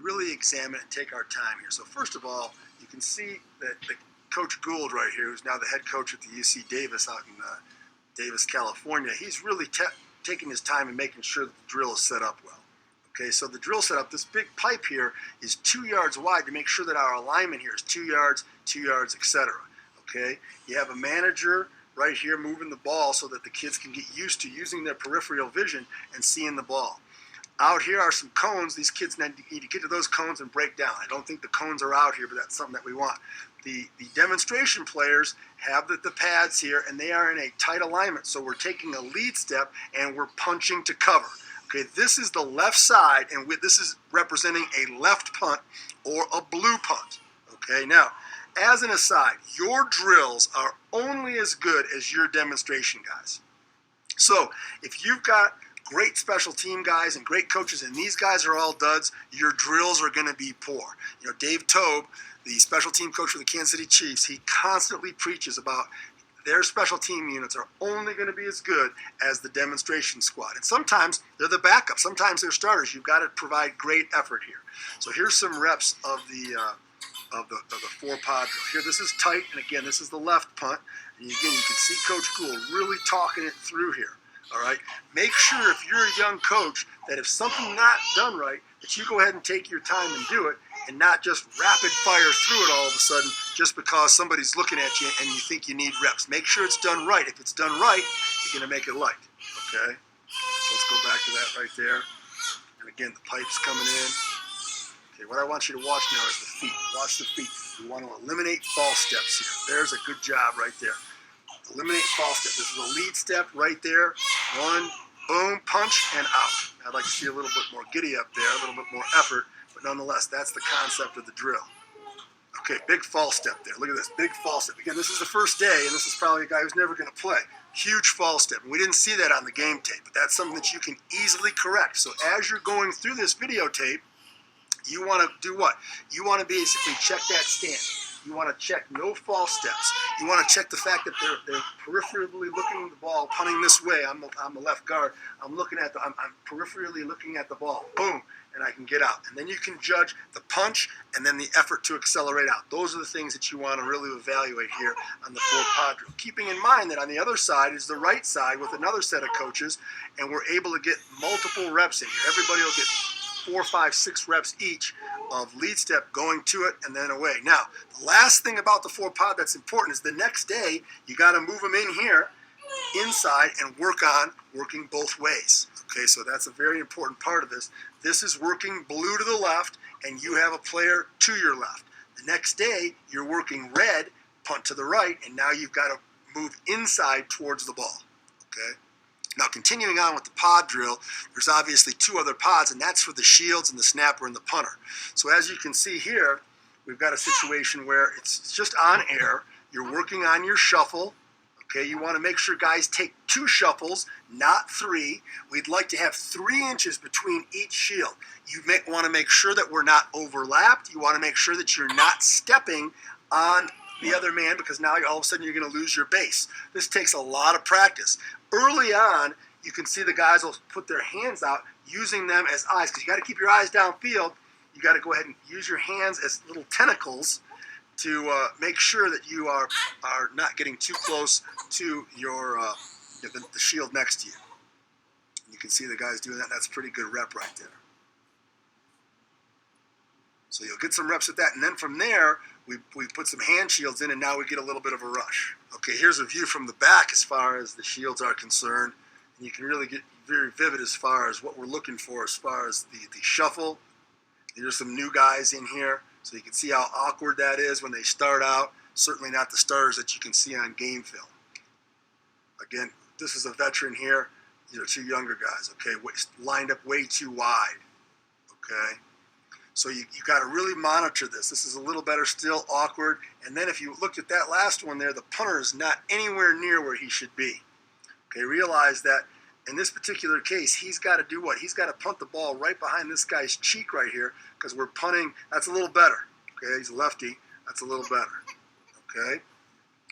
really examine and take our time here. So first of all, you can see that Coach Gould right here, who's now the head coach at the UC Davis out in Davis, California, he's really taking his time and making sure that the drill is set up well. Okay, so the drill setup, this big pipe here is 2 yards wide to make sure that our alignment here is 2 yards, etc. Okay, you have a manager right here moving the ball so that the kids can get used to using their peripheral vision and seeing the ball. Out here are some cones. These kids need to get to those cones and break down. I don't think the cones are out here, but that's something that we want. The demonstration players have the pads here, and they are in a tight alignment. So we're taking a lead step, and we're punching to cover. Okay, this is the left side, and this is representing a left punt or a blue punt. Okay, now, as an aside, your drills are only as good as your demonstration guys. So if you've got great special team guys and great coaches, and these guys are all duds, your drills are going to be poor. You know, Dave Tobe, the special team coach for the Kansas City Chiefs, he constantly preaches about their special team units are only going to be as good as the demonstration squad. And sometimes they're the backup. Sometimes they're starters. You've got to provide great effort here. So here's some reps of the 4-pod drill. Here, this is tight, and again, this is the left punt. And again, you can see Coach Gould really talking it through here. All right. Make sure if you're a young coach that if something's not done right, that you go ahead and take your time and do it, and not just rapid fire through it all of a sudden just because somebody's looking at you and you think you need reps. Make sure it's done right. If it's done right, you're going to make it light. Okay. So let's go back to that right there. And again, the pipe's coming in. Okay. What I want you to watch now is the feet. Watch the feet. We want to eliminate false steps here. There's a good job right there. Eliminate false step. This is a lead step right there. One, boom, punch, and out. I'd like to see a little bit more giddy up there, a little bit more effort, but nonetheless, that's the concept of the drill. Okay, big false step there. Look at this, big false step. Again, this is the first day, and this is probably a guy who's never going to play. Huge false step. And we didn't see that on the game tape, but that's something that you can easily correct. So as you're going through this videotape, you want to do what? You want to basically check that stance. You want to check no false steps. You want to check the fact that they're peripherally looking at the ball, punting this way. I'm the left guard. I'm peripherally looking at the ball. Boom, and I can get out. And then you can judge the punch and then the effort to accelerate out. Those are the things that you want to really evaluate here on the 4-pod drill. Keeping in mind that on the other side is the right side with another set of coaches, and we're able to get multiple reps in here. Everybody will get 4, 5, 6 reps each of lead step going to it and then away. Now, the last thing about the 4-pod that's important is the next day you got to move them in here inside and working both ways. Okay, so that's a very important part of this. This is working blue to the left, and you have a player to your left. The next day you're working red, punt to the right, and now you've got to move inside towards the ball. Okay. Now, continuing on with the pod drill, there's obviously 2 other pods, and that's for the shields and the snapper and the punter. So as you can see here, we've got a situation where it's just on air. You're working on your shuffle. Okay, you want to make sure guys take 2 shuffles, not 3. We'd like to have 3 inches between each shield. You want to make sure that we're not overlapped. You want to make sure that you're not stepping on the other man, because now all of a sudden you're going to lose your base. This takes a lot of practice. Early on, you can see the guys will put their hands out, using them as eyes, because you got to keep your eyes downfield. You got to go ahead and use your hands as little tentacles to make sure that you are not getting too close to your the shield next to you. You can see the guys doing that. That's a pretty good rep right there. So you'll get some reps at that, and then from there, we put some hand shields in, and now we get a little bit of a rush. Okay, here's a view from the back as far as the shields are concerned, and you can really get very vivid as far as what we're looking for as far as the shuffle. There's some new guys in here, so you can see how awkward that is when they start out. Certainly not the starters that you can see on game film. Again, this is a veteran here. These are 2 younger guys, okay, lined up way too wide, okay? So you got to really monitor this. This is a little better still, awkward. And then if you looked at that last one there, the punter is not anywhere near where he should be. Okay, realize that in this particular case, he's got to do what? He's got to punt the ball right behind this guy's cheek right here, because we're punting. That's a little better. Okay, he's a lefty. That's a little better. Okay.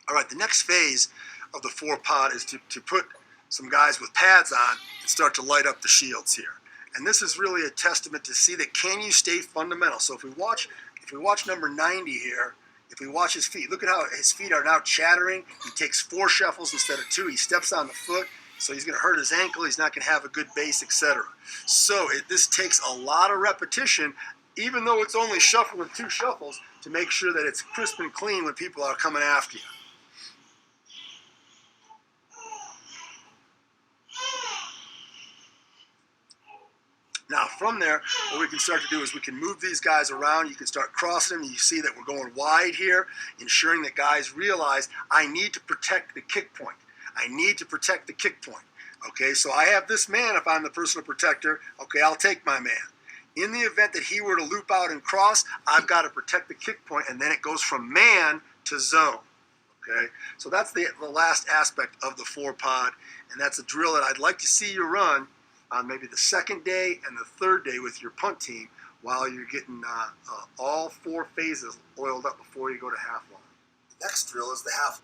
All right, the next phase of the 4-pod is to put some guys with pads on and start to light up the shields here. And this is really a testament to see that can you stay fundamental. So if we watch number 90 here, if we watch his feet, look at how his feet are now chattering. He takes 4 shuffles instead of 2. He steps on the foot, so he's going to hurt his ankle. He's not going to have a good base, etc. So this takes a lot of repetition, even though it's only shuffling 2 shuffles, to make sure that it's crisp and clean when people are coming after you. Now from there, what we can start to do is we can move these guys around. You can start crossing them. You see that we're going wide here, ensuring that guys realize I need to protect the kick point. I need to protect the kick point. Okay, so I have this man. If I'm the personal protector, okay, I'll take my man. In the event that he were to loop out and cross, I've got to protect the kick point, and then it goes from man to zone. Okay, so that's the last aspect of the 4-pod, and that's a drill that I'd like to see you run on maybe the second day and the third day with your punt team while you're getting all 4 phases oiled up before you go to half line. The next drill is the half.